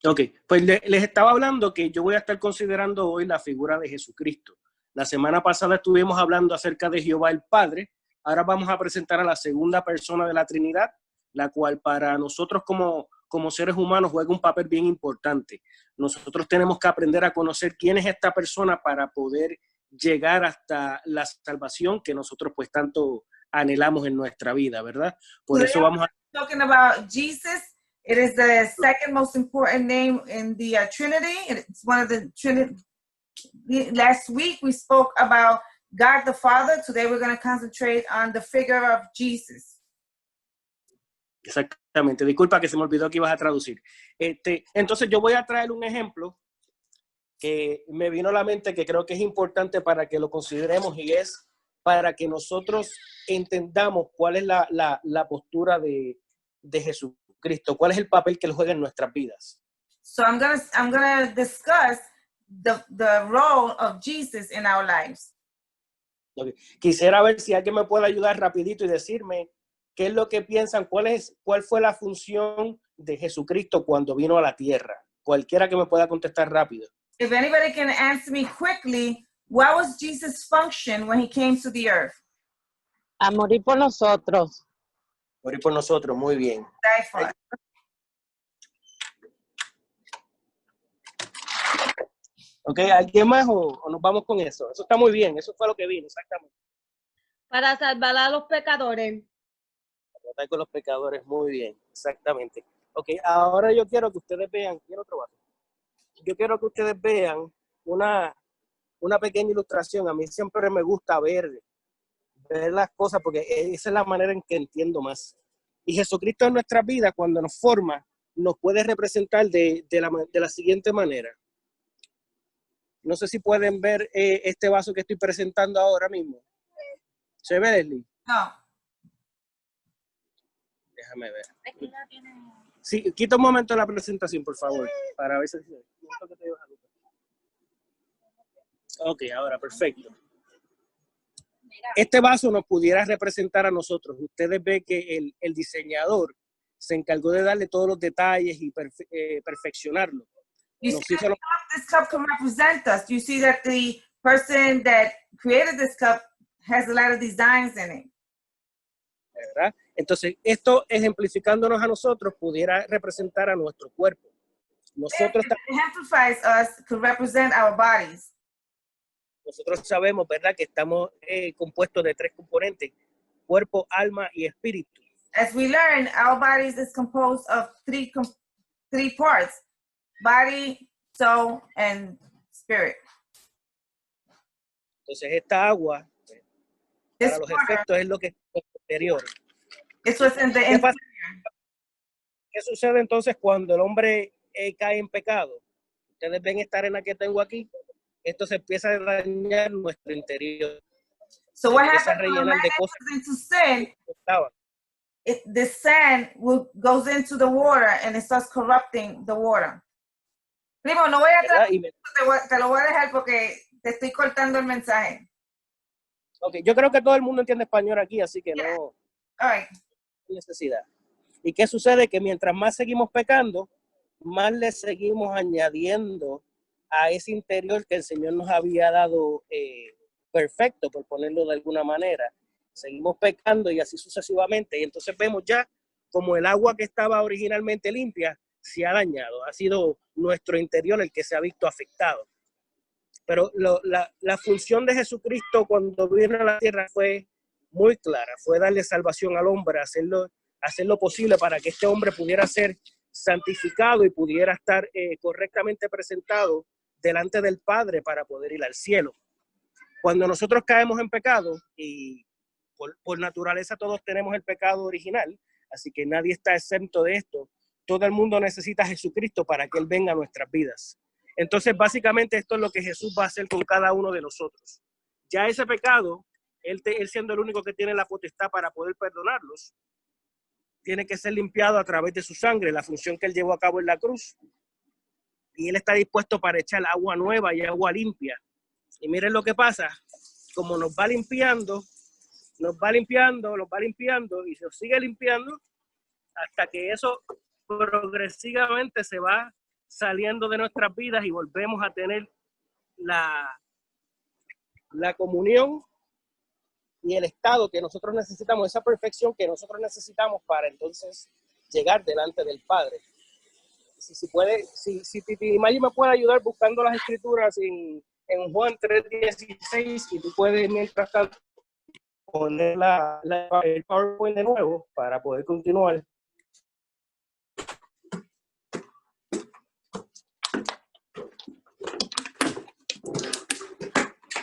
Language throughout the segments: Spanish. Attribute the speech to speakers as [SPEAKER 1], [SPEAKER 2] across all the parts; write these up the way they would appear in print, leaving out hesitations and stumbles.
[SPEAKER 1] Ok, pues les estaba hablando que yo voy a estar considerando hoy la figura de Jesucristo. La semana pasada estuvimos hablando acerca de Jehová el Padre. Ahora vamos a presentar a la segunda persona de la Trinidad, la cual para nosotros como seres humanos juega un papel bien importante. Nosotros tenemos que aprender a conocer quién es esta persona para poder llegar hasta la salvación que nosotros pues tanto anhelamos en nuestra vida, ¿verdad? Por eso vamos a...
[SPEAKER 2] Talking about Jesus. It is the second most important name in the Trinity. It's one of the Trinity. Last week we spoke about God the Father. Today we're going to concentrate on the figure of Jesus.
[SPEAKER 1] Exactamente. Disculpa que se me olvidó que ibas a traducir. Entonces yo voy a traer un ejemplo que me vino a la mente que creo que es importante para que lo consideremos y es para que nosotros entendamos cuál es la postura de Jesucristo, cuál es el papel que él juega en nuestras vidas.
[SPEAKER 2] So I'm gonna discuss the role of Jesus in our lives.
[SPEAKER 1] Okay. Quisiera ver si alguien me puede ayudar rapidito y decirme qué es lo que piensan, cuál fue la función de Jesucristo cuando vino a la tierra. Cualquiera que me pueda contestar rápido.
[SPEAKER 2] If anybody can answer me quickly, what was Jesus' function when he came to the earth?
[SPEAKER 3] A morir por nosotros.
[SPEAKER 1] Morir por nosotros, muy bien.
[SPEAKER 2] Die for us.
[SPEAKER 1] Ok, ¿alguien más o nos vamos con eso? Eso está muy bien, eso fue lo que vino, exactamente.
[SPEAKER 3] Para salvar a los pecadores.
[SPEAKER 1] Para tratar con los pecadores, muy bien, exactamente. Ok, ahora yo quiero que ustedes vean, quiero otro vaso. Yo quiero que ustedes vean una pequeña ilustración. A mí siempre me gusta ver las cosas porque esa es la manera en que entiendo más. Y Jesucristo en nuestra vida, cuando nos forma, nos puede representar de la siguiente manera. No sé si pueden ver este vaso que estoy presentando ahora mismo. ¿Se ve, Leslie?
[SPEAKER 2] No.
[SPEAKER 1] Déjame ver. Sí, quita un momento la presentación, por favor, para ver si... Ok, ahora, perfecto. Este vaso nos pudiera representar a nosotros. Ustedes ven que el diseñador se encargó de darle todos los detalles y perfeccionarlo.
[SPEAKER 2] You see that this cup can represent us. You see that the person that created this cup has a lot of designs in it.
[SPEAKER 1] ¿Verdad? Entonces, esto ejemplificándonos a nosotros pudiera representar a nuestro cuerpo. Nosotros
[SPEAKER 2] It exemplifies us, could represent our bodies.
[SPEAKER 1] Nosotros sabemos, ¿verdad?, que estamos compuestos de 3 componentes, cuerpo, alma y espíritu.
[SPEAKER 2] As we learn, our bodies is composed of three parts: body, soul, and spirit.
[SPEAKER 1] Entonces, esta agua, para los efectos, es lo que es exterior.
[SPEAKER 2] Eso es en the interior.
[SPEAKER 1] ¿Qué sucede entonces cuando el hombre cae en pecado? Ustedes ven esta arena que tengo aquí. Esto se empieza a dañar nuestro interior.
[SPEAKER 2] So what happens when a man enters into sin? The sand goes into the water and it starts corrupting the water. Primo, no voy a te lo voy a dejar porque te estoy cortando el mensaje.
[SPEAKER 1] Ok, yo creo que todo el mundo entiende español aquí, así que no hay necesidad. ¿Y qué sucede? Que mientras más seguimos pecando, más le seguimos añadiendo a ese interior que el Señor nos había dado perfecto, por ponerlo de alguna manera. Seguimos pecando y así sucesivamente. Y entonces vemos ya como el agua que estaba originalmente limpia se ha dañado. Ha sido nuestro interior el que se ha visto afectado. Pero la función de Jesucristo cuando vino a la tierra fue muy clara. Fue darle salvación al hombre, hacer lo posible para que este hombre pudiera ser santificado y pudiera estar correctamente presentado delante del Padre para poder ir al cielo. Cuando nosotros caemos en pecado, y por naturaleza todos tenemos el pecado original, así que nadie está exento de esto, todo el mundo necesita a Jesucristo para que Él venga a nuestras vidas. Entonces, básicamente esto es lo que Jesús va a hacer con cada uno de nosotros. Ya ese pecado, él siendo el único que tiene la potestad para poder perdonarlos, tiene que ser limpiado a través de su sangre, la función que Él llevó a cabo en la cruz. Y Él está dispuesto para echar agua nueva y agua limpia. Y miren lo que pasa, como nos va limpiando y se sigue limpiando hasta que eso progresivamente se va saliendo de nuestras vidas y volvemos a tener la comunión y el estado que nosotros necesitamos, esa perfección que nosotros necesitamos para entonces llegar delante del Padre. Si Titi Maggi me puede ayudar buscando las escrituras en Juan 3:16, y tú puedes mientras tanto poner el PowerPoint de nuevo para poder continuar.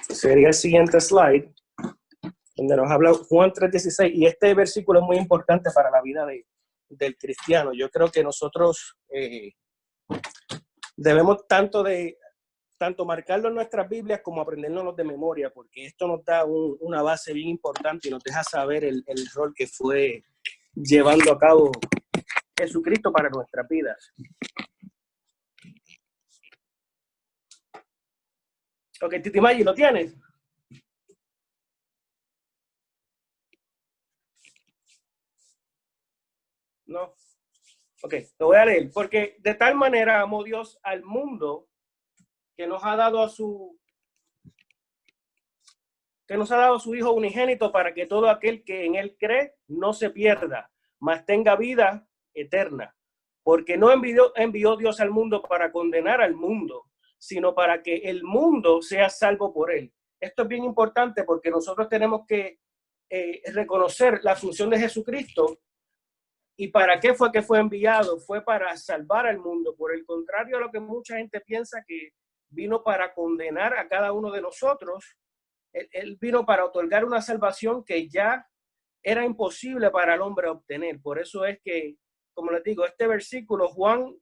[SPEAKER 1] Sería el siguiente slide, donde nos habla Juan 3:16, y este versículo es muy importante para la vida del cristiano. Yo creo que nosotros debemos tanto marcarlo en nuestras Biblias como aprendernos de memoria, porque esto nos da una base bien importante y nos deja saber el rol que fue llevando a cabo Jesucristo para nuestras vidas. Ok, Titi Maggi, ¿lo tienes? No. Ok, lo voy a leer. Porque de tal manera amó Dios al mundo que nos ha dado a su Hijo unigénito, para que todo aquel que en él cree no se pierda, mas tenga vida eterna. Porque no envió Dios al mundo para condenar al mundo, sino para que el mundo sea salvo por él. Esto es bien importante porque nosotros tenemos que reconocer la función de Jesucristo. ¿Y para qué fue que fue enviado? Fue para salvar al mundo. Por el contrario a lo que mucha gente piensa, que vino para condenar a cada uno de nosotros, él vino para otorgar una salvación que ya era imposible para el hombre obtener. Por eso es que, como les digo, este versículo, Juan,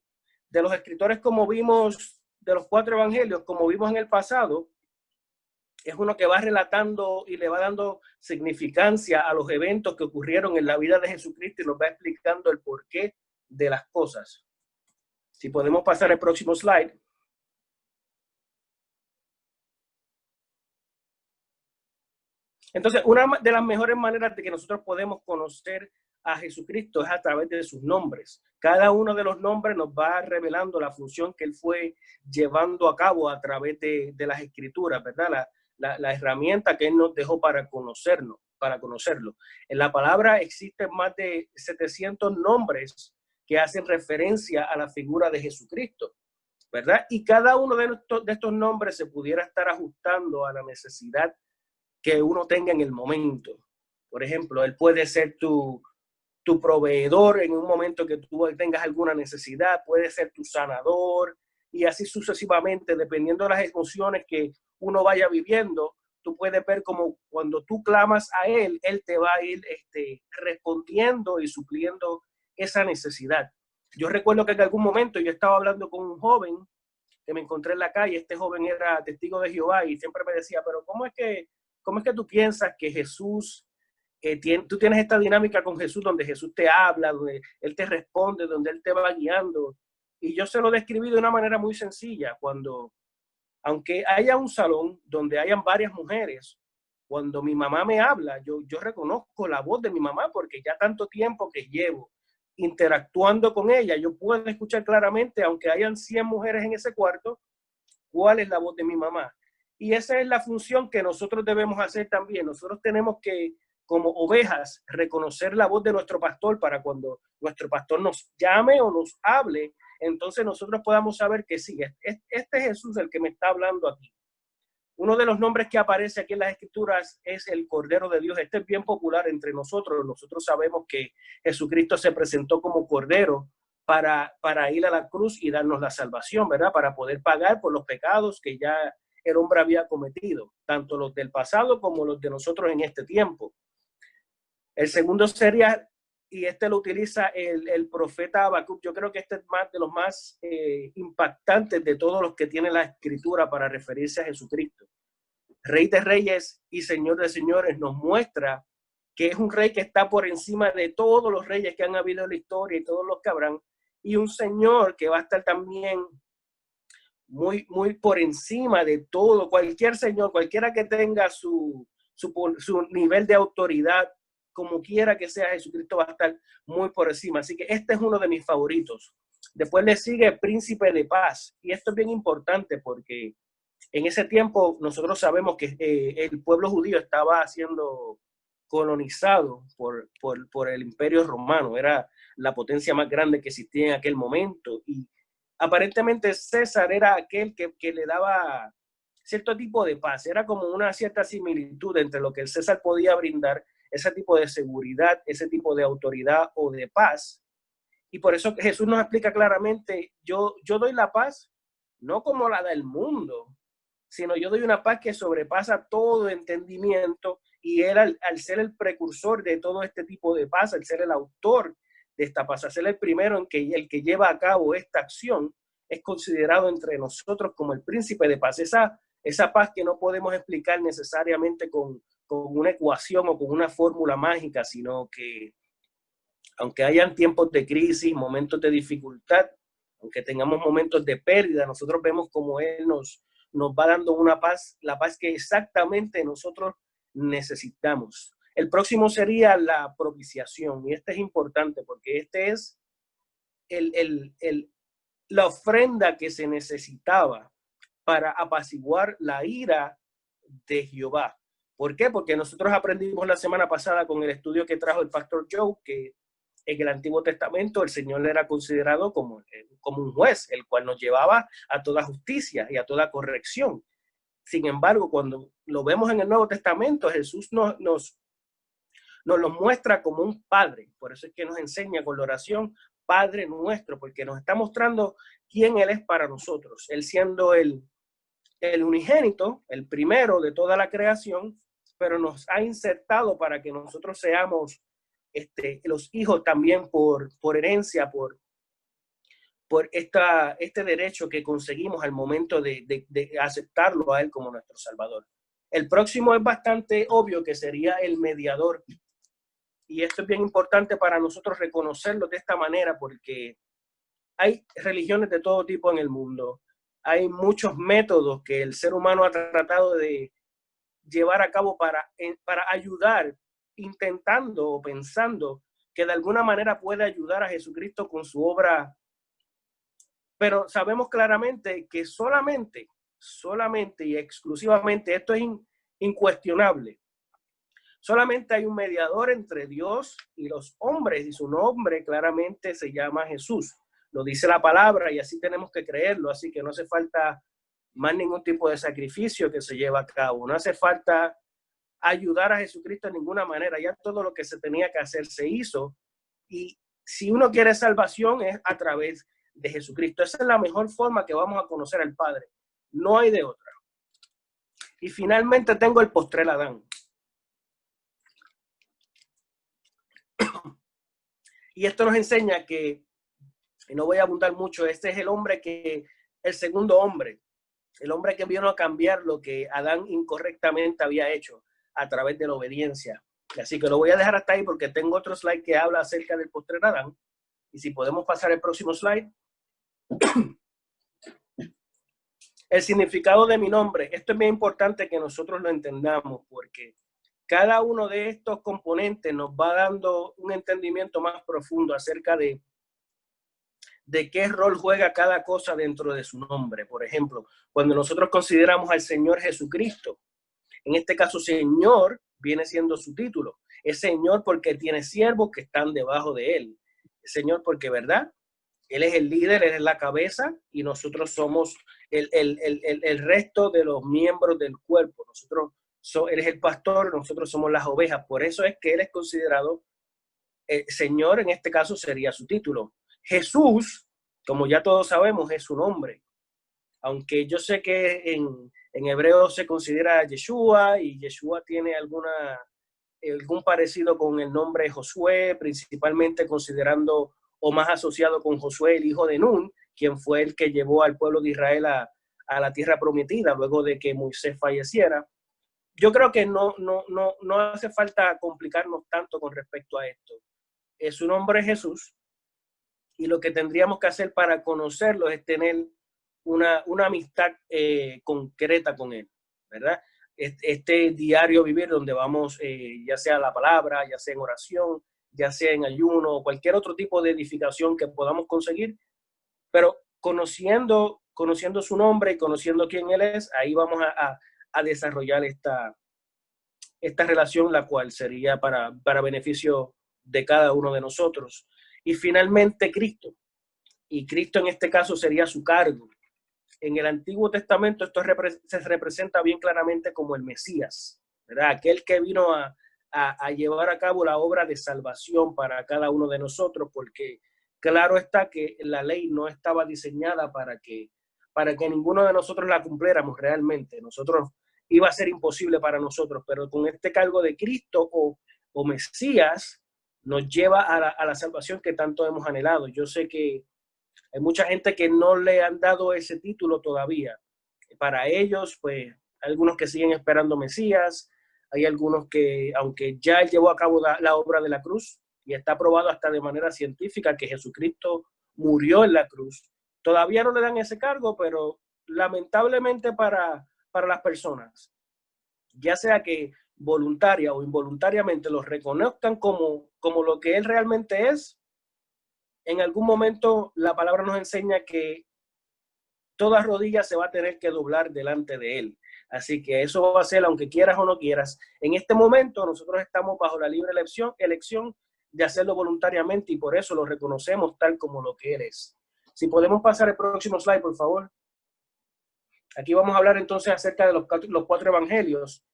[SPEAKER 1] de los escritores, como vimos, de los 4 evangelios, como vimos en el pasado, es uno que va relatando y le va dando significancia a los eventos que ocurrieron en la vida de Jesucristo y nos va explicando el porqué de las cosas. Si podemos pasar al próximo slide. Entonces, una de las mejores maneras de que nosotros podemos conocer a Jesucristo es a través de sus nombres. Cada uno de los nombres nos va revelando la función que él fue llevando a cabo a través de las escrituras, ¿verdad? La herramienta que él nos dejó para conocerlo. En la palabra existen más de 700 nombres que hacen referencia a la figura de Jesucristo, ¿verdad? Y cada uno de estos nombres se pudiera estar ajustando a la necesidad que uno tenga en el momento. Por ejemplo, él puede ser tu proveedor en un momento que tú tengas alguna necesidad, puede ser tu sanador, y así sucesivamente, dependiendo de las emociones que uno vaya viviendo. Tú puedes ver como cuando tú clamas a él, él te va a ir respondiendo y supliendo esa necesidad. Yo recuerdo que en algún momento yo estaba hablando con un joven que me encontré en la calle. Este joven era testigo de Jehová y siempre me decía, pero ¿cómo es que tú piensas que Jesús, tú tienes esta dinámica con Jesús donde Jesús te habla, donde él te responde, donde él te va guiando? Y yo se lo describí de una manera muy sencilla. Aunque haya un salón donde hayan varias mujeres, cuando mi mamá me habla, yo reconozco la voz de mi mamá, porque ya tanto tiempo que llevo interactuando con ella, yo puedo escuchar claramente, aunque hayan 100 mujeres en ese cuarto, cuál es la voz de mi mamá. Y esa es la función que nosotros debemos hacer también. Nosotros tenemos que, como ovejas, reconocer la voz de nuestro pastor, para cuando nuestro pastor nos llame o nos hable, entonces nosotros podamos saber que sí, este es Jesús el que me está hablando aquí. Uno de los nombres que aparece aquí en las escrituras es el Cordero de Dios. Este es bien popular entre nosotros. Nosotros sabemos que Jesucristo se presentó como Cordero para ir a la cruz y darnos la salvación, ¿verdad? Para poder pagar por los pecados que ya el hombre había cometido, tanto los del pasado como los de nosotros en este tiempo. El segundo sería, y este lo utiliza el profeta Habacuc. Yo creo que este es de los más impactantes de todos los que tiene la escritura para referirse a Jesucristo. Rey de reyes y Señor de señores, nos muestra que es un rey que está por encima de todos los reyes que han habido en la historia y todos los que habrán, y un Señor que va a estar también muy, muy por encima de todo. Cualquier señor, cualquiera que tenga su nivel de autoridad, como quiera que sea, Jesucristo va a estar muy por encima. Así que este es uno de mis favoritos. Después le sigue príncipe de paz. Y esto es bien importante porque en ese tiempo nosotros sabemos que el pueblo judío estaba siendo colonizado por el Imperio Romano. Era la potencia más grande que existía en aquel momento. Y aparentemente César era aquel que le daba cierto tipo de paz. Era como una cierta similitud entre lo que el César podía brindar, ese tipo de seguridad, ese tipo de autoridad o de paz. Y por eso Jesús nos explica claramente, yo doy la paz, no como la del mundo, sino yo doy una paz que sobrepasa todo entendimiento, y él al ser el precursor de todo este tipo de paz, al ser el autor de esta paz, al ser el primero en que el que lleva a cabo esta acción, es considerado entre nosotros como el príncipe de paz. Esa paz que no podemos explicar necesariamente con una ecuación o con una fórmula mágica, sino que aunque hayan tiempos de crisis, momentos de dificultad, aunque tengamos momentos de pérdida, nosotros vemos como Él nos va dando una paz, la paz que exactamente nosotros necesitamos. El próximo sería la propiciación, y este es importante porque este es la ofrenda que se necesitaba para apaciguar la ira de Jehová. ¿Por qué? Porque nosotros aprendimos la semana pasada con el estudio que trajo el pastor Joe que en el Antiguo Testamento el Señor era considerado como un juez, el cual nos llevaba a toda justicia y a toda corrección. Sin embargo, cuando lo vemos en el Nuevo Testamento, Jesús nos lo muestra como un padre. Por eso es que nos enseña con la oración Padre Nuestro, porque nos está mostrando quién Él es para nosotros. Él siendo el unigénito, el primero de toda la creación, pero nos ha insertado para que nosotros seamos los hijos también por herencia, por este derecho que conseguimos al momento de aceptarlo a Él como nuestro Salvador. El próximo es bastante obvio, que sería el mediador. Y esto es bien importante para nosotros reconocerlo de esta manera, porque hay religiones de todo tipo en el mundo. Hay muchos métodos que el ser humano ha tratado de llevar a cabo para ayudar, intentando o pensando que de alguna manera puede ayudar a Jesucristo con su obra. Pero sabemos claramente que solamente y exclusivamente, esto es incuestionable, solamente hay un mediador entre Dios y los hombres, y su nombre claramente se llama Jesús. Lo dice la palabra y así tenemos que creerlo. Así que no hace falta más ningún tipo de sacrificio que se lleva a cabo. No hace falta ayudar a Jesucristo de ninguna manera. Ya todo lo que se tenía que hacer se hizo. Y si uno quiere salvación es a través de Jesucristo. Esa es la mejor forma que vamos a conocer al Padre. No hay de otra. Y finalmente tengo el postrer Adán. Y esto nos enseña que, y no voy a abundar mucho, este es el segundo hombre, el hombre que vino a cambiar lo que Adán incorrectamente había hecho a través de la obediencia. Así que lo voy a dejar hasta ahí porque tengo otro slide que habla acerca del postrer Adán. Y si podemos pasar al próximo slide. El significado de mi nombre. Esto es bien importante que nosotros lo entendamos, porque cada uno de estos componentes nos va dando un entendimiento más profundo acerca de qué rol juega cada cosa dentro de su nombre. Por ejemplo, cuando nosotros consideramos al Señor Jesucristo, en este caso Señor viene siendo su título. Es Señor porque tiene siervos que están debajo de él. Es Señor porque, ¿verdad? Él es el líder, Él es la cabeza y nosotros somos el resto de los miembros del cuerpo. Él es el pastor, nosotros somos las ovejas. Por eso es que Él es considerado Señor, en este caso sería su título. Jesús, como ya todos sabemos, es su nombre. Aunque yo sé que en hebreo se considera Yeshua, y Yeshua tiene algún parecido con el nombre Josué, principalmente considerando o más asociado con Josué, el hijo de Nun, quien fue el que llevó al pueblo de Israel a la tierra prometida luego de que Moisés falleciera. Yo creo que no hace falta complicarnos tanto con respecto a esto. Su nombre es Jesús, y lo que tendríamos que hacer para conocerlo es tener una amistad concreta con Él, ¿verdad? Este diario vivir donde vamos, ya sea a la palabra, ya sea en oración, ya sea en ayuno o cualquier otro tipo de edificación que podamos conseguir, Pero conociendo su nombre y conociendo quién Él es, ahí vamos a desarrollar esta relación, la cual sería para beneficio de cada uno de nosotros. Y finalmente Cristo. Y Cristo en este caso sería su cargo. En el Antiguo Testamento esto se representa bien claramente como el Mesías, ¿verdad? Aquel que vino a llevar a cabo la obra de salvación para cada uno de nosotros, porque claro está que la ley no estaba diseñada para que ninguno de nosotros la cumpliéramos realmente. Nosotros iba a ser imposible para nosotros, pero con este cargo de Cristo o Mesías nos lleva a la salvación que tanto hemos anhelado. Yo sé que hay mucha gente que no le han dado ese título todavía. Para ellos, pues, hay algunos que siguen esperando Mesías, hay algunos que, aunque ya él llevó a cabo la obra de la cruz y está probado hasta de manera científica que Jesucristo murió en la cruz, todavía no le dan ese cargo, pero lamentablemente para las personas, ya sea que voluntaria o involuntariamente los reconozcan como lo que él realmente es, en algún momento la palabra nos enseña que toda rodilla se va a tener que doblar delante de él. Así que eso va a ser, aunque quieras o no quieras. En este momento nosotros estamos bajo la libre elección de hacerlo voluntariamente y por eso lo reconocemos tal como lo que él es. Si podemos pasar el próximo slide, por favor. Aquí vamos a hablar entonces acerca de los 4 evangelios.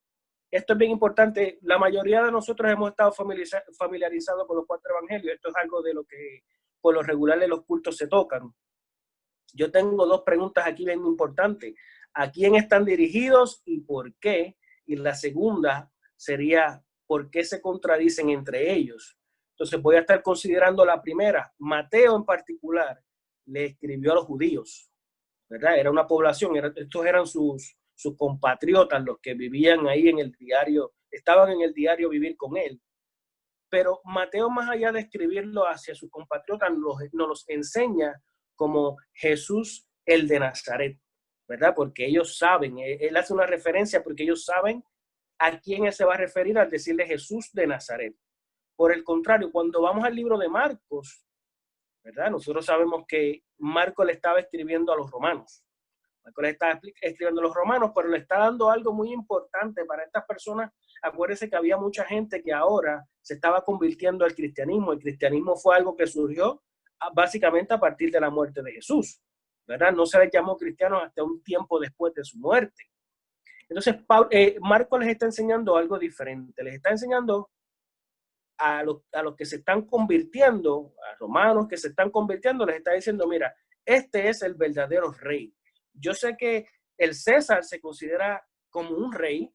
[SPEAKER 1] Esto es bien importante. La mayoría de nosotros hemos estado familiarizados con los 4 evangelios. Esto es algo de lo que por lo regular en los cultos se tocan. Yo tengo 2 preguntas aquí bien importantes. ¿A quién están dirigidos y por qué? Y la segunda sería, ¿por qué se contradicen entre ellos? Entonces voy a estar considerando la primera. Mateo en particular le escribió a los judíos, ¿verdad? Era una población, estos eran sus compatriotas, los que vivían ahí en el diario, estaban en el diario vivir con él. Pero Mateo, más allá de escribirlo hacia sus compatriotas, nos los enseña como Jesús el de Nazaret, ¿verdad? Porque ellos saben, él hace una referencia porque ellos saben a quién él se va a referir al decirle Jesús de Nazaret. Por el contrario, cuando vamos al libro de Marcos, ¿verdad? Nosotros sabemos que Marcos le estaba escribiendo a los romanos. Marcos le está escribiendo a los romanos, pero le está dando algo muy importante para estas personas. Acuérdense que había mucha gente que ahora se estaba convirtiendo al cristianismo. El cristianismo fue algo que surgió básicamente a partir de la muerte de Jesús, ¿verdad? No se les llamó cristianos hasta un tiempo después de su muerte. Entonces, Marcos les está enseñando algo diferente. Les está enseñando a los que se están convirtiendo, a romanos que se están convirtiendo, les está diciendo, mira, este es el verdadero rey. Yo sé que el César se considera como un rey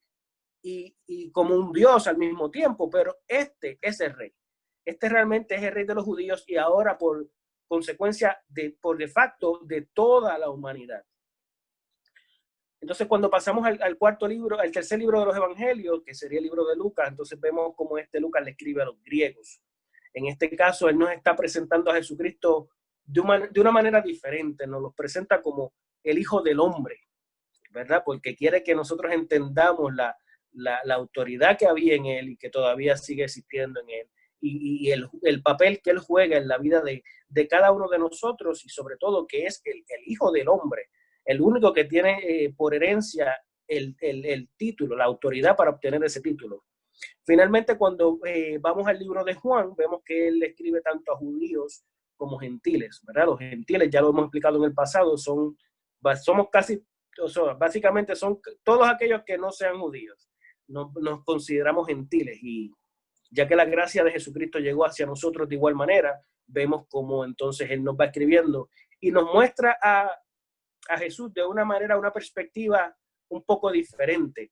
[SPEAKER 1] y como un dios al mismo tiempo, pero este es el rey. Este realmente es el rey de los judíos y ahora por consecuencia, por de facto, de toda la humanidad. Entonces, cuando pasamos al tercer libro de los evangelios, que sería el libro de Lucas, entonces vemos cómo Lucas le escribe a los griegos. En este caso, él nos está presentando a Jesucristo de una manera diferente, nos lo presenta como el Hijo del Hombre, ¿verdad? Porque quiere que nosotros entendamos la autoridad que había en él y que todavía sigue existiendo en él, y el papel que él juega en la vida de cada uno de nosotros, y sobre todo que es el Hijo del Hombre, el único que tiene por herencia el título, la autoridad para obtener ese título. Finalmente, cuando vamos al libro de Juan, vemos que él escribe tanto a judíos como gentiles, ¿verdad? Los gentiles, ya lo hemos explicado en el pasado, somos casi, básicamente son todos aquellos que no sean judíos. Nos consideramos gentiles, y ya que la gracia de Jesucristo llegó hacia nosotros de igual manera, vemos cómo entonces él nos va escribiendo y nos muestra a Jesús de una manera, una perspectiva un poco diferente,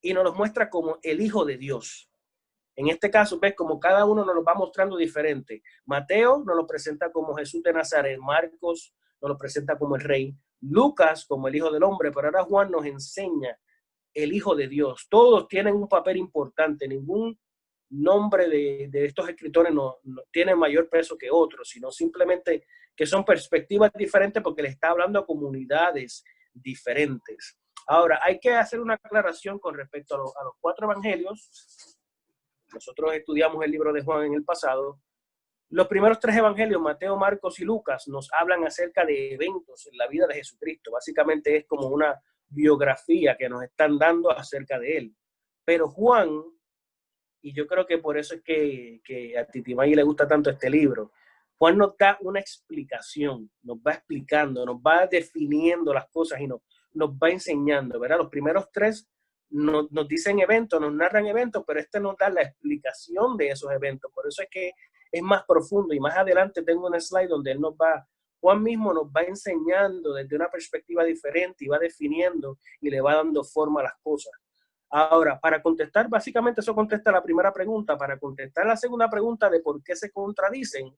[SPEAKER 1] y nos lo muestra como el Hijo de Dios. En este caso, ves como cada uno nos lo va mostrando diferente. Mateo nos lo presenta como Jesús de Nazaret, Marcos nos lo presenta como el Rey, Lucas como el Hijo del Hombre, pero ahora Juan nos enseña el Hijo de Dios. Todos tienen un papel importante, ningún nombre de estos escritores no tiene mayor peso que otros, sino simplemente que son perspectivas diferentes porque le está hablando a comunidades diferentes. Ahora, hay que hacer una aclaración con respecto a los 4 evangelios. Nosotros estudiamos el libro de Juan en el pasado. Los primeros 3 evangelios, Mateo, Marcos y Lucas, nos hablan acerca de eventos en la vida de Jesucristo. Básicamente es como una biografía que nos están dando acerca de él. Pero Juan, y yo creo que por eso es que a Titimay le gusta tanto este libro, Juan nos da una explicación, nos va explicando, nos va definiendo las cosas y nos va enseñando, ¿verdad? Los primeros 3 nos dicen eventos, nos narran eventos, pero este nos da la explicación de esos eventos. Por eso es que es más profundo, y más adelante tengo un slide donde Juan mismo nos va enseñando desde una perspectiva diferente y va definiendo y le va dando forma a las cosas. Ahora, para contestar, básicamente eso contesta la primera pregunta. Para contestar la segunda pregunta de por qué se contradicen,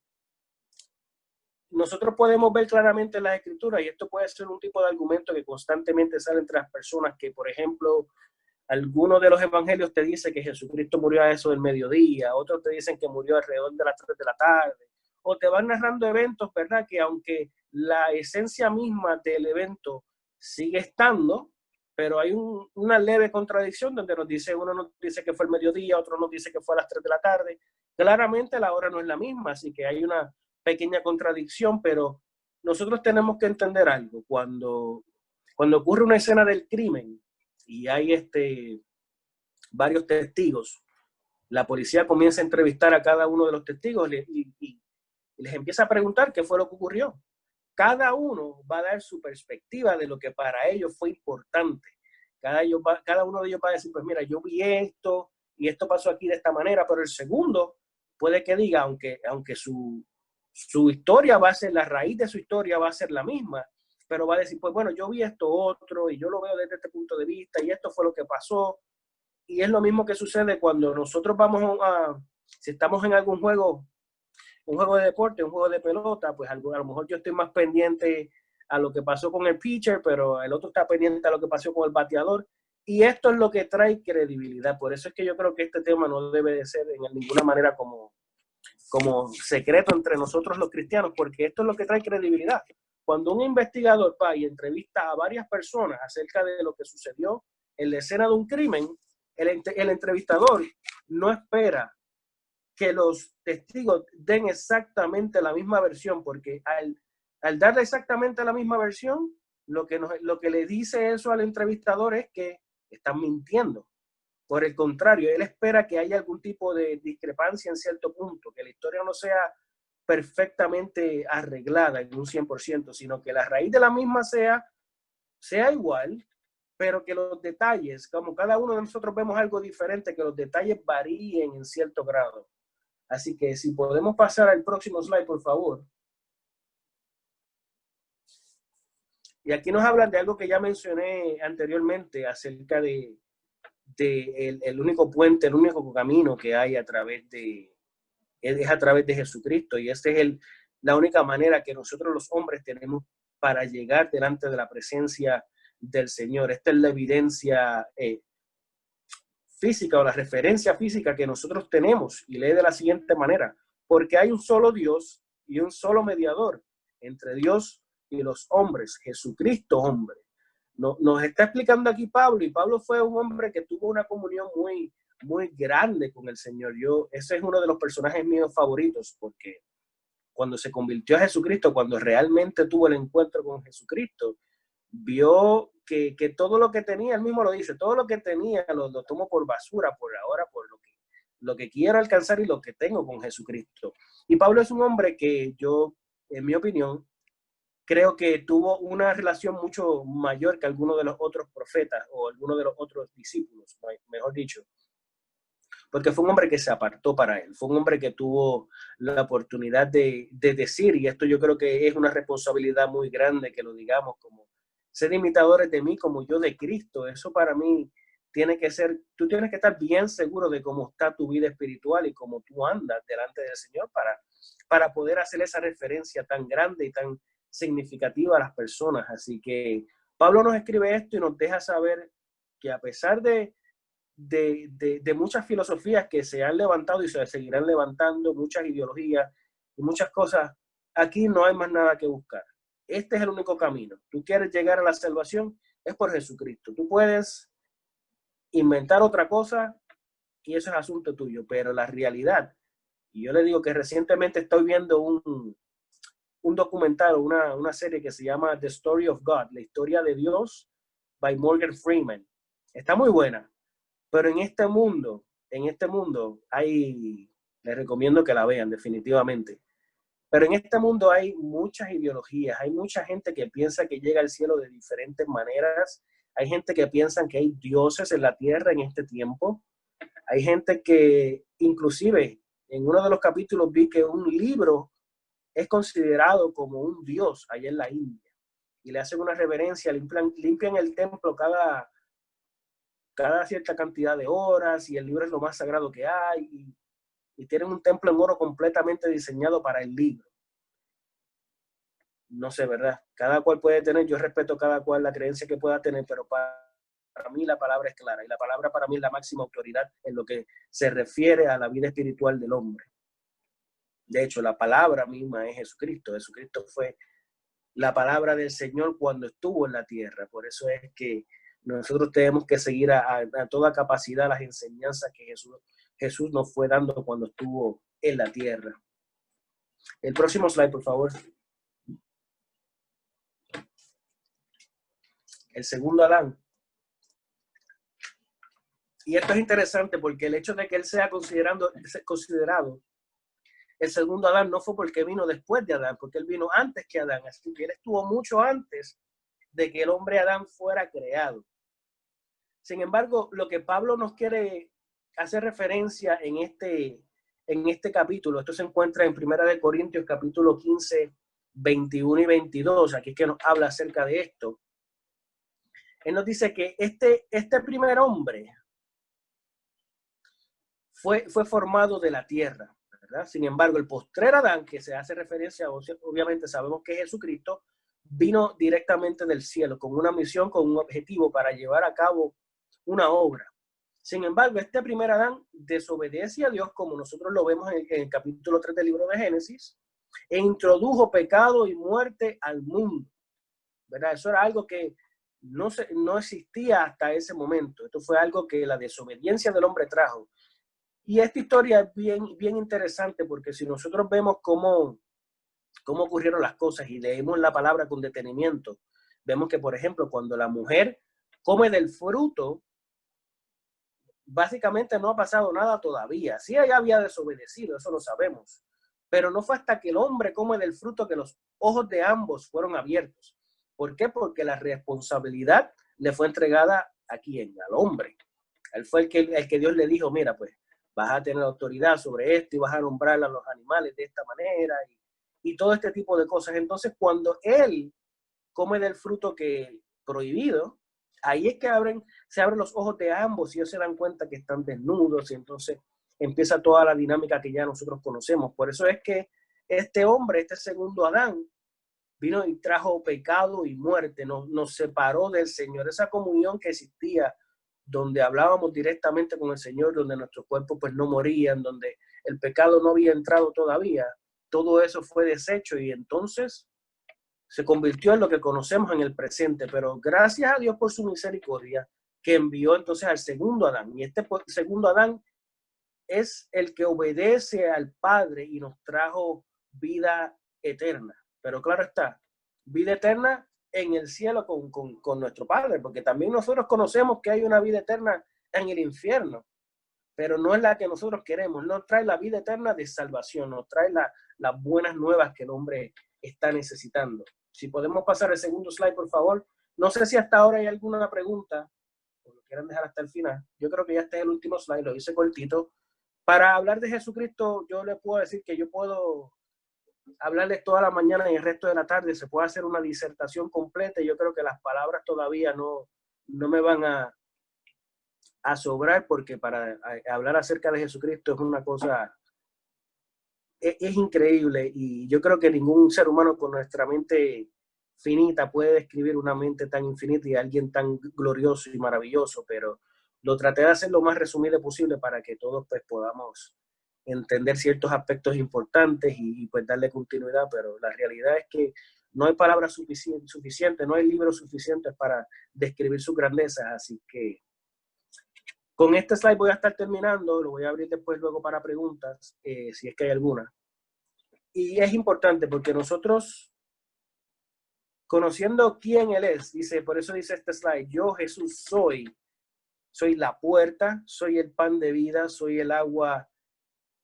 [SPEAKER 1] nosotros podemos ver claramente en las escrituras, y esto puede ser un tipo de argumento que constantemente sale entre las personas, que por ejemplo, algunos de los evangelios te dicen que Jesucristo murió a eso del mediodía, otros te dicen que murió alrededor de las 3 de la tarde, o te van narrando eventos, ¿verdad? Que aunque la esencia misma del evento sigue estando, pero hay una leve contradicción donde uno nos dice que fue el mediodía, otro nos dice que fue a las 3 de la tarde. Claramente la hora no es la misma, así que hay una pequeña contradicción, pero nosotros tenemos que entender algo. Cuando ocurre una escena del crimen y hay varios testigos, la policía comienza a entrevistar a cada uno de los testigos y les empieza a preguntar qué fue lo que ocurrió. Cada uno va a dar su perspectiva de lo que para ellos fue importante. Cada uno de ellos va a decir, pues mira, yo vi esto y esto pasó aquí de esta manera, pero el segundo puede que diga, aunque su historia va a ser, la raíz de su historia va a ser la misma, pero va a decir, pues bueno, yo vi esto otro y yo lo veo desde este punto de vista y esto fue lo que pasó. Y es lo mismo que sucede cuando nosotros si estamos en algún juego, un juego de deporte, un juego de pelota, pues a lo mejor yo estoy más pendiente a lo que pasó con el pitcher, pero el otro está pendiente a lo que pasó con el bateador. Y esto es lo que trae credibilidad. Por eso es que yo creo que este tema no debe de ser en ninguna manera como secreto entre nosotros los cristianos, porque esto es lo que trae credibilidad. Cuando un investigador va y entrevista a varias personas acerca de lo que sucedió en la escena de un crimen, el entrevistador no espera que los testigos den exactamente la misma versión, porque al darle exactamente la misma versión, lo que le dice eso al entrevistador es que están mintiendo. Por el contrario, él espera que haya algún tipo de discrepancia en cierto punto, que la historia no sea perfectamente arreglada en un 100%, sino que la raíz de la misma sea igual, pero que los detalles, como cada uno de nosotros vemos algo diferente, que los detalles varíen en cierto grado. Así que si podemos pasar al próximo slide, por favor. Y aquí nos hablan de algo que ya mencioné anteriormente acerca de el único puente, el único camino que hay es a través de Jesucristo, y esta es la única manera que nosotros los hombres tenemos para llegar delante de la presencia del Señor. Esta es la evidencia física o la referencia física que nosotros tenemos, y lee de la siguiente manera: porque hay un solo Dios y un solo mediador entre Dios y los hombres, Jesucristo hombre. Nos está explicando aquí Pablo, y Pablo fue un hombre que tuvo una comunión muy, muy grande con el Señor. Ese es uno de los personajes míos favoritos, porque cuando se convirtió a Jesucristo, cuando realmente tuvo el encuentro con Jesucristo, vio que todo lo que tenía, él mismo lo dice, todo lo que tenía lo tomo por basura por ahora, por lo que quiero alcanzar y lo que tengo con Jesucristo. Y Pablo es un hombre que yo, en mi opinión, creo que tuvo una relación mucho mayor que algunos de los otros profetas o algunos de los otros discípulos, mejor dicho, porque fue un hombre que se apartó para él, fue un hombre que tuvo la oportunidad de decir, y esto yo creo que es una responsabilidad muy grande que lo digamos, como ser imitadores de mí como yo de Cristo. Eso para mí tiene que ser, tú tienes que estar bien seguro de cómo está tu vida espiritual y cómo tú andas delante del Señor para poder hacer esa referencia tan grande y tan significativa a las personas. Así que Pablo nos escribe esto y nos deja saber que a pesar de muchas filosofías que se han levantado y se seguirán levantando, muchas ideologías y muchas cosas, aquí no hay más nada que buscar. Este es el único camino. Tú quieres llegar a la salvación, es por Jesucristo. Tú puedes inventar otra cosa y eso es asunto tuyo, pero la realidad Y yo le digo que recientemente estoy viendo un documental, una serie que se llama The Story of God, la historia de Dios, by Morgan Freeman. Está muy buena, pero en este mundo les recomiendo que la vean definitivamente. Pero en este mundo hay muchas ideologías, hay mucha gente que piensa que llega al cielo de diferentes maneras, hay gente que piensa que hay dioses en la tierra en este tiempo, hay gente que inclusive en uno de los capítulos vi que un libro es considerado como un dios allá en la India y le hacen una reverencia, limpian el templo cada cierta cantidad de horas y el libro es lo más sagrado que hay y tienen un templo en oro completamente diseñado para el libro. No sé, ¿verdad? Cada cual puede tener, yo respeto cada cual la creencia que pueda tener, pero para mí la palabra es clara y la palabra para mí es la máxima autoridad en lo que se refiere a la vida espiritual del hombre. De hecho, la palabra misma es Jesucristo. Jesucristo fue la palabra del Señor cuando estuvo en la tierra. Por eso es que nosotros tenemos que seguir a toda capacidad las enseñanzas que Jesús nos fue dando cuando estuvo en la tierra. El próximo slide, por favor. El segundo Adán. Y esto es interesante porque el hecho de que él sea considerado el segundo Adán no fue porque vino después de Adán, porque él vino antes que Adán. Así que él estuvo mucho antes de que el hombre Adán fuera creado. Sin embargo, lo que Pablo nos quiere hacer referencia en este capítulo, esto se encuentra en 1 Corintios capítulo 15, 21 y 22, aquí es que nos habla acerca de esto. Él nos dice que este primer hombre fue formado de la tierra, ¿verdad? Sin embargo, el postrer Adán, que se hace referencia, obviamente sabemos que Jesucristo, vino directamente del cielo con una misión, con un objetivo para llevar a cabo una obra. Sin embargo, este primer Adán desobedece a Dios, como nosotros lo vemos en el capítulo 3 del libro de Génesis, e introdujo pecado y muerte al mundo, ¿verdad? Eso era algo que no existía hasta ese momento. Esto fue algo que la desobediencia del hombre trajo. Y esta historia es bien interesante porque si nosotros vemos cómo ocurrieron las cosas y leemos la palabra con detenimiento, vemos que, por ejemplo, cuando la mujer come del fruto, básicamente no ha pasado nada todavía. Sí, ella había desobedecido, eso lo sabemos, pero no fue hasta que el hombre come del fruto que los ojos de ambos fueron abiertos. ¿Por qué? Porque la responsabilidad le fue entregada ¿a quién? Al hombre. Él fue el que Dios le dijo, mira, pues vas a tener autoridad sobre esto y vas a nombrar a los animales de esta manera y todo este tipo de cosas. Entonces, cuando él come del fruto que prohibido, ahí es que se abren los ojos de ambos y ellos se dan cuenta que están desnudos y entonces empieza toda la dinámica que ya nosotros conocemos. Por eso es que este hombre, este segundo Adán, vino y trajo pecado y muerte, nos separó del Señor. Esa comunión que existía, donde hablábamos directamente con el Señor, donde nuestros cuerpos pues no morían, donde el pecado no había entrado todavía, todo eso fue deshecho y entonces se convirtió en lo que conocemos en el presente, pero gracias a Dios por su misericordia que envió entonces al segundo Adán. Y este segundo Adán es el que obedece al Padre y nos trajo vida eterna. Pero claro está, vida eterna en el cielo con nuestro Padre, porque también nosotros conocemos que hay una vida eterna en el infierno, pero no es la que nosotros queremos. Nos trae la vida eterna de salvación, nos trae las buenas nuevas que el hombre está necesitando. Si podemos pasar el segundo slide, por favor. No sé si hasta ahora hay alguna pregunta, o lo quieran dejar hasta el final. Yo creo que ya este es el último slide, lo hice cortito. Para hablar de Jesucristo, yo les puedo decir que yo puedo hablarles toda la mañana y el resto de la tarde. Se puede hacer una disertación completa y yo creo que las palabras todavía no me van a sobrar, porque para hablar acerca de Jesucristo es una cosa, es increíble y yo creo que ningún ser humano con nuestra mente finita puede describir una mente tan infinita y alguien tan glorioso y maravilloso, pero lo traté de hacer lo más resumido posible para que todos pues podamos entender ciertos aspectos importantes y pues darle continuidad, pero la realidad es que no hay palabras suficientes, no hay libros suficientes para describir sus grandezas, así que Con este slide voy a estar terminando, lo voy a abrir después luego para preguntas, si es que hay alguna. Y es importante porque nosotros, conociendo quién Él es, dice, por eso dice este slide, yo Jesús soy la puerta, soy el pan de vida, soy el agua,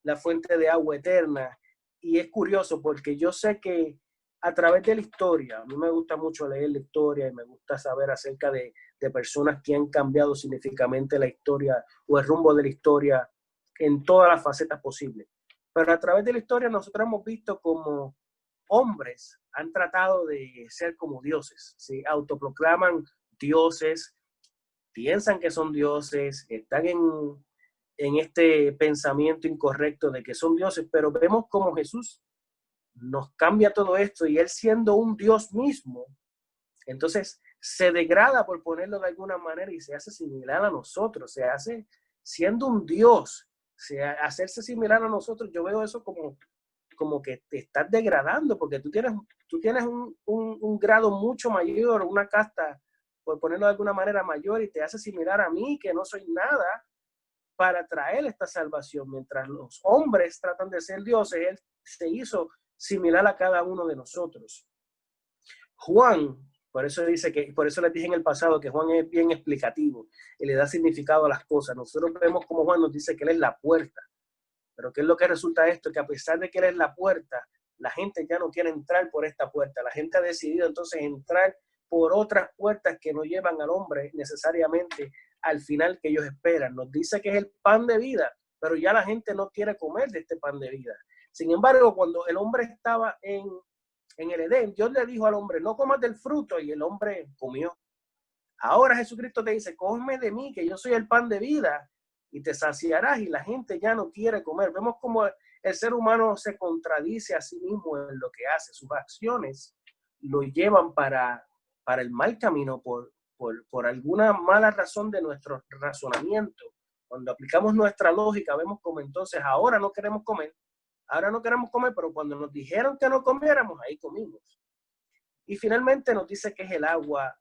[SPEAKER 1] la fuente de agua eterna. Y es curioso porque yo sé que a través de la historia, a mí me gusta mucho leer la historia y me gusta saber acerca de personas que han cambiado significativamente la historia o el rumbo de la historia en todas las facetas posibles. Pero a través de la historia nosotros hemos visto como hombres han tratado de ser como dioses, ¿sí? Autoproclaman dioses, piensan que son dioses, están en este pensamiento incorrecto de que son dioses, pero vemos como Jesús nos cambia todo esto y Él siendo un Dios mismo, entonces se degrada, por ponerlo de alguna manera, y se hace similar a nosotros, se hace siendo un Dios, hacerse similar a nosotros. Yo veo eso como que te estás degradando, porque tú tienes un grado mucho mayor, una casta, por ponerlo de alguna manera, mayor, y te hace similar a mí, que no soy nada, para traer esta salvación. Mientras los hombres tratan de ser dioses, Él se hizo similar a cada uno de nosotros. Juan, por eso les dije en el pasado que Juan es bien explicativo y le da significado a las cosas. Nosotros vemos como Juan nos dice que Él es la puerta. Pero ¿qué es lo que resulta esto? Que a pesar de que Él es la puerta, la gente ya no quiere entrar por esta puerta. La gente ha decidido entonces entrar por otras puertas que no llevan al hombre necesariamente al final que ellos esperan. Nos dice que es el pan de vida, pero ya la gente no quiere comer de este pan de vida. Sin embargo, cuando el hombre estaba en el Edén, Dios le dijo al hombre, no comas del fruto, y el hombre comió. Ahora Jesucristo te dice, come de mí, que yo soy el pan de vida, y te saciarás, y la gente ya no quiere comer. Vemos como el ser humano se contradice a sí mismo en lo que hace. Sus acciones lo llevan para el mal camino por alguna mala razón de nuestro razonamiento. Cuando aplicamos nuestra lógica, vemos como entonces ahora no queremos comer, pero cuando nos dijeron que no comiéramos, ahí comimos. Y finalmente nos dice que es el agua,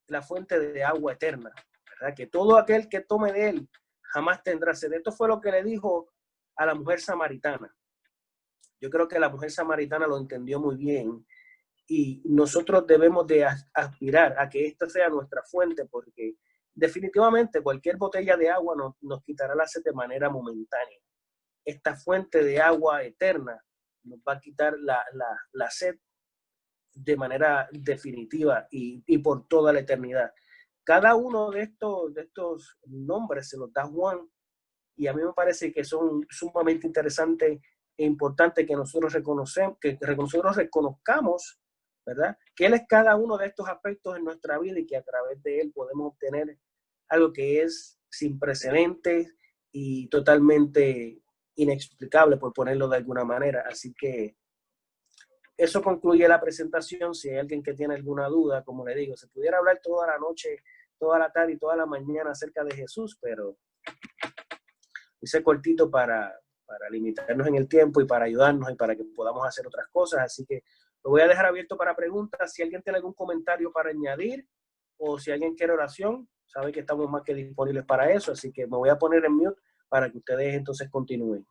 [SPEAKER 1] la fuente de agua eterna, ¿verdad? Que todo aquel que tome de él jamás tendrá sed. Esto fue lo que le dijo a la mujer samaritana. Yo creo que la mujer samaritana lo entendió muy bien y nosotros debemos de aspirar a que esta sea nuestra fuente, porque definitivamente cualquier botella de agua nos quitará la sed de manera momentánea. Esta fuente de agua eterna nos va a quitar la sed de manera definitiva y por toda la eternidad. Cada uno de estos nombres se los da Juan, y a mí me parece que son sumamente interesantes e importantes que nosotros reconozcamos, ¿verdad? Que Él es cada uno de estos aspectos en nuestra vida y que a través de Él podemos obtener algo que es sin precedentes y totalmente inexplicable, por ponerlo de alguna manera. Así que eso concluye la presentación. Si hay alguien que tiene alguna duda, como le digo, se pudiera hablar toda la noche, toda la tarde y toda la mañana acerca de Jesús, pero hice cortito para limitarnos en el tiempo y para ayudarnos y para que podamos hacer otras cosas. Así que lo voy a dejar abierto para preguntas. Si alguien tiene algún comentario para añadir o si alguien quiere oración, sabe que estamos más que disponibles para eso. Así que me voy a poner en mute para que ustedes entonces continúen.